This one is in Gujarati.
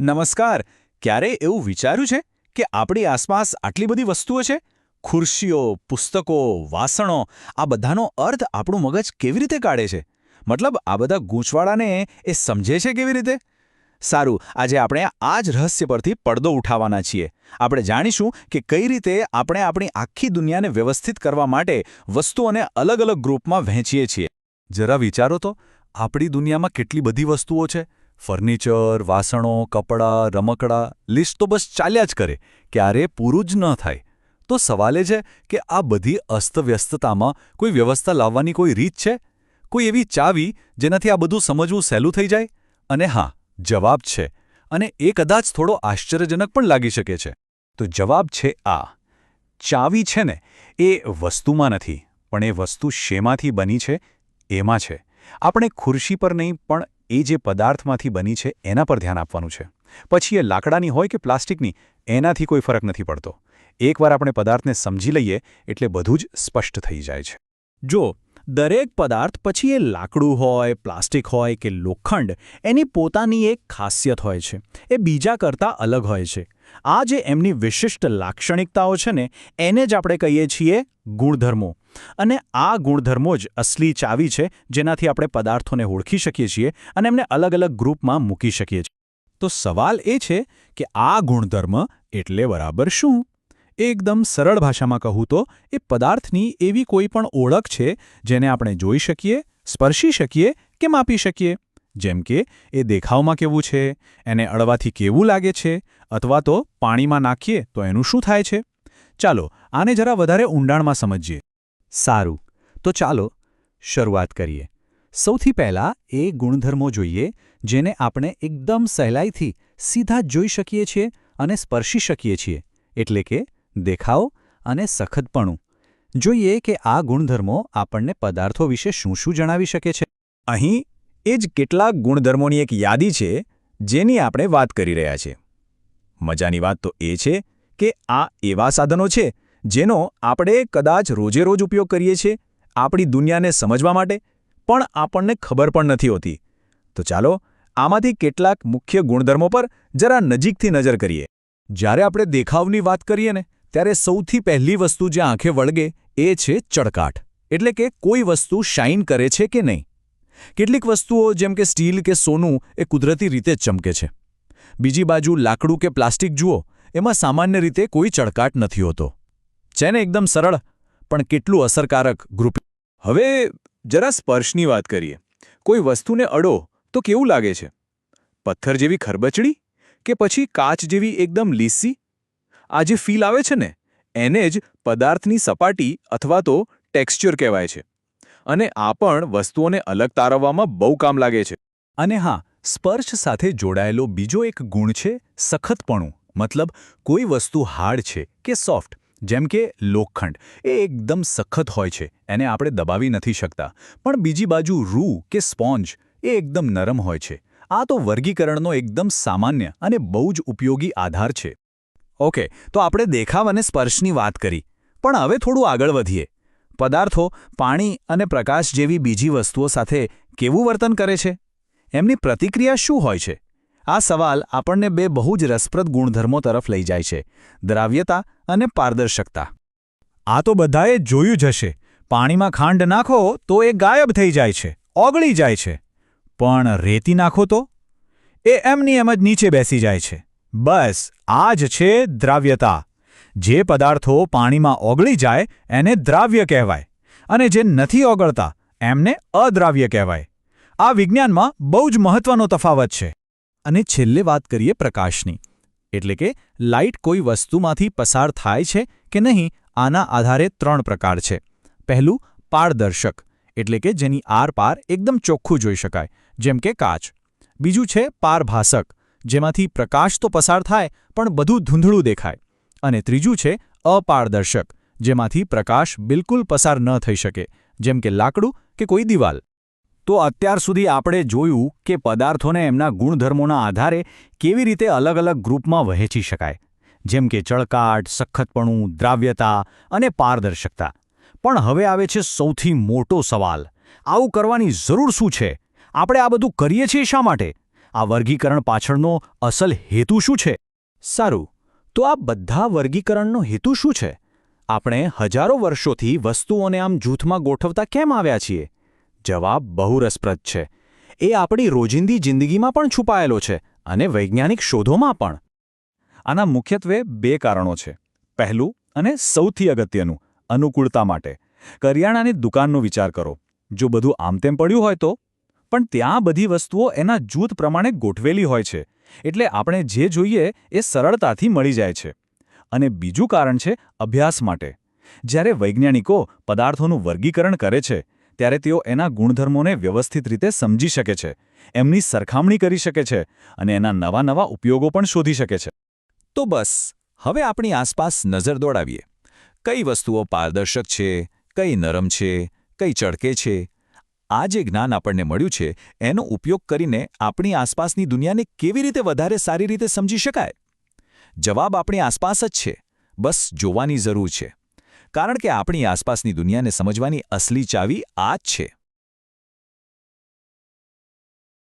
નમસ્કાર. ક્યારે એવું વિચાર્યું છે કે આપણી આસપાસ આટલી બધી વસ્તુઓ છે? ખુરશીઓ, પુસ્તકો, વાસણો, આ બધાનો અર્થ આપણું મગજ કેવી રીતે કાઢે છે? મતલબ આ બધા ગૂંચવાડાને એ સમજે છે કેવી રીતે? સારું, આજે આપણે આ જ રહસ્ય પરથી પડદો ઉઠાવવાના છીએ. આપણે જાણીશું કે કઈ રીતે આપણે આપણી આખી દુનિયાને વ્યવસ્થિત કરવા માટે વસ્તુઓને અલગ અલગ ગ્રુપમાં વહેંચીએ છીએ. જરા વિચારો તો, આપણી દુનિયામાં કેટલી બધી વસ્તુઓ છે. ફર્નિચર, વાસણો, કપડાં, રમકડાં, લિસ્ટ તો બસ ચાલ્યા જ કરે, ક્યારે પૂરું જ ન થાય. તો સવાલ એ છે કે આ બધી અસ્તવ્યસ્તતામાં કોઈ વ્યવસ્થા લાવવાની કોઈ રીત છે? કોઈ એવી ચાવી જેનાથી આ બધું સમજવું સહેલું થઈ જાય? અને હા, જવાબ છે. અને એ કદાચ થોડો આશ્ચર્યજનક પણ લાગી શકે છે. તો જવાબ છે આ: ચાવી છે ને, એ વસ્તુમાં નથી, પણ એ વસ્તુ શેમાંથી બની છે એમાં છે. આપણે ખુરશી પર નહીં, પણ એ જે પદાર્થમાંથી બની છે એના પર ધ્યાન આપવાનું છે. પછી એ લાકડાની હોય કે પ્લાસ્ટિકની, એનાથી કોઈ ફરક નથી પડતો. એકવાર આપણે પદાર્થને સમજી લઈએ એટલે બધું જ સ્પષ્ટ થઈ જાય છે. જો દરેક પદાર્થ, પછી એ લાકડું હોય, પ્લાસ્ટિક હોય કે લોખંડ, એની પોતાની એક ખાસિયત હોય છે. એ બીજા કરતાં અલગ હોય છે. આ જે એમની વિશિષ્ટ લાક્ષણિકતાઓ છે ને, એને જ આપણે કહીએ છીએ ગુણધર્મો. અને આ ગુણધર્મો જ અસલી ચાવી છે, જેનાથી આપણે પદાર્થોને ઓળખી શકીએ છીએ અને એમને અલગ અલગ ગ્રુપમાં મૂકી શકીએ છીએ. તો સવાલ એ છે કે આ ગુણધર્મ એટલે બરાબર શું? એકદમ સરળ ભાષામાં કહું તો એ પદાર્થની એવી કોઈ પણ ઓળખ છે જેને આપણે જોઈ શકીએ, સ્પર્શી શકીએ કે માપી શકીએ. જેમ કે એ દેખાવમાં કેવું છે, એને અડવાથી કેવું લાગે છે, અથવા તો પાણીમાં નાખીએ તો એનું શું થાય છે. ચાલો આને જરા વધારે ઊંડાણમાં સમજીએ. સારું, તો ચાલો શરૂઆત કરીએ. સૌથી પહેલાં એ ગુણધર્મો જોઈએ જેને આપણે એકદમ સહેલાઈથી સીધા જોઈ શકીએ છીએ અને સ્પર્શી શકીએ છીએ, એટલે કે દેખાવ અને સખતપણું. જોઈએ કે આ ગુણધર્મો આપણને પદાર્થો વિશે શું શું જણાવી શકે છે. અહીં એ જ કેટલાક ગુણધર્મોની એક યાદી છે જેની આપણે વાત કરી રહ્યા છીએ. મજાની વાત તો એ છે કે આ એવા સાધનો છે જેનો આપણે કદાચ રોજે રોજ ઉપયોગ કરીએ છીએ, આપણી દુનિયાને સમજવા માટે, પણ આપણને ખબર પણ નથી હોતી. તો ચાલો આમાંથી કેટલાક મુખ્ય ગુણધર્મો પર જરા નજીકથી નજર કરીએ. જ્યારે આપણે દેખાવની વાત કરીએ ને, ત્યારે સૌથી પહેલી વસ્તુ જે આંખે વળગે એ છે ચળકાટ. એટલે કે કોઈ વસ્તુ શાઇન કરે છે કે નહીં. કેટલીક વસ્તુઓ જેમ કે સ્ટીલ કે સોનું એ કુદરતી રીતે જ ચમકે છે. બીજી બાજુ લાકડું કે પ્લાસ્ટિક જુઓ, એમાં સામાન્ય રીતે કોઈ ચળકાટ નથી હોતો. છે ને એકદમ સરળ, પણ કેટલું અસરકારક ગ્રુપ. હવે જરા સ્પર્શની વાત કરીએ. કોઈ વસ્તુને અડો તો કેવું લાગે છે? પથ્થર જેવી ખરબચડી કે પછી કાચ જેવી એકદમ લીસી? આ જે ફીલ આવે છે ને, એને જ પદાર્થની સપાટી અથવા તો ટેક્સચર કહેવાય છે. અને આ પણ વસ્તુઓને અલગ તારવવામાં બહુ કામ લાગે છે. અને હા, સ્પર્શ સાથે જોડાયેલો બીજો એક ગુણ છે સખતપણું. મતલબ કોઈ વસ્તુ હાર્ડ છે કે સોફ્ટ, જેમ કે લોખંડ, એ એકદમ સખત હોય છે, એને આપણે દબાવી નથી શકતા. પણ બીજી બાજુ રૂ કે સ્પોન્જ એ એકદમ નરમ હોય છે. આ તો વર્ગીકરણનો એકદમ સામાન્ય અને બહુ જ ઉપયોગી આધાર છે. ઓકે, તો આપણે દેખાવ અને સ્પર્શની વાત કરી, પણ હવે થોડું આગળ વધીએ. પદાર્થો પાણી અને પ્રકાશ જેવી બીજી વસ્તુઓ સાથે કેવું વર્તન કરે છે? એમની પ્રતિક્રિયા શું હોય છે? આ સવાલ આપણને બે બહુ જ રસપ્રદ ગુણધર્મો તરફ લઈ જાય છે: દ્રાવ્યતા અને પારદર્શકતા. આ તો બધાએ જોયું જ હશે. પાણીમાં ખાંડ નાખો તો એ ગાયબ થઈ જાય છે, ઓગળી જાય છે. પણ રેતી નાખો તો એ એમની એમ જ નીચે બેસી જાય છે. બસ આ જ છે દ્રાવ્યતા. જે પદાર્થો પાણીમાં ઓગળી જાય એને દ્રાવ્ય કહેવાય, અને જે નથી ઓગળતા એમને અદ્રાવ્ય કહેવાય. આ વિજ્ઞાનમાં બહુ જ મહત્વનો તફાવત છે. અને છેલ્લે વાત કરીએ પ્રકાશની. એટલે કે લાઇટ કોઈ વસ્તુમાંથી પસાર થાય છે કે નહીં, આના આધારે ત્રણ પ્રકાર છે. પહેલું પારદર્શક, એટલે કે જેની આરપાર એકદમ ચોખ્ખું જોઈ શકાય, જેમ કે કાચ. બીજું છે પારભાસક, જેમાંથી પ્રકાશ તો પસાર થાય પણ બધું ધૂંધળું દેખાય. અને ત્રીજું છે અપારદર્શક, જેમાંથી પ્રકાશ બિલકુલ પસાર ન થઈ શકે, જેમ કે લાકડું કે કોઈ દિવાલ. તો અત્યાર સુધી આપણે જોયું કે પદાર્થોને એમના ગુણધર્મોના આધારે કેવી રીતે અલગ અલગ ગ્રુપમાં વહેંચી શકાય, જેમ કે ચળકાટ, સખતપણું, દ્રાવ્યતા અને પારદર્શકતા. પણ હવે આવે છે સૌથી મોટો સવાલ: આવું કરવાની જરૂર શું છે? આપણે આ બધું કરીએ છીએ શા માટે? આ વર્ગીકરણ પાછળનો અસલ હેતુ શું છે? સારું, તો આ બધા વર્ગીકરણનો હેતુ શું છે? આપણે હજારો વર્ષોથી વસ્તુઓને આમ જૂથમાં ગોઠવતા કેમ આવ્યા છીએ? જવાબ બહુ રસપ્રદ છે. એ આપણી રોજિંદી જિંદગીમાં પણ છુપાયેલો છે અને વૈજ્ઞાનિક શોધોમાં પણ. આના મુખ્યત્વે 2 કારણો છે. પહેલું અને સૌથી અગત્યનું, અનુકૂળતા માટે. કરિયાણાની દુકાનનો વિચાર કરો. જો બધું આમતેમ પડ્યું હોય તો? પણ ત્યાં બધી વસ્તુઓ એના જૂથ પ્રમાણે ગોઠવેલી હોય છે. એટલે આપણે જે જોઈએ એ સરળતાથી મળી જાય છે. અને બીજું કારણ છે અભ્યાસ માટે. જ્યારે વૈજ્ઞાનિકો પદાર્થોનું વર્ગીકરણ કરે છે, ત્યારે તેઓ એના ગુણધર્મોને વ્યવસ્થિત રીતે સમજી શકે છે, એમની સરખામણી કરી શકે છે અને એના નવા ઉપયોગો પણ શોધી શકે છે. તો બસ, હવે આપણી આસપાસ નજર દોડાવીએ. કઈ વસ્તુઓ પારદર્શક છે, કઈ નરમ છે, કઈ ચળકે છે. આ જે જ્ઞાન આપણને મળ્યું છે, એનો ઉપયોગ કરીને આપણી આસપાસની દુનિયાને કેવી રીતે વધારે સારી રીતે સમજી શકાય? જવાબ આપણી આસપાસ જ છે. બસ જોવાની જરૂર છે. કારણ કે આપણી આસપાસની દુનિયાને સમજવાની અસલી ચાવી આ જ છે.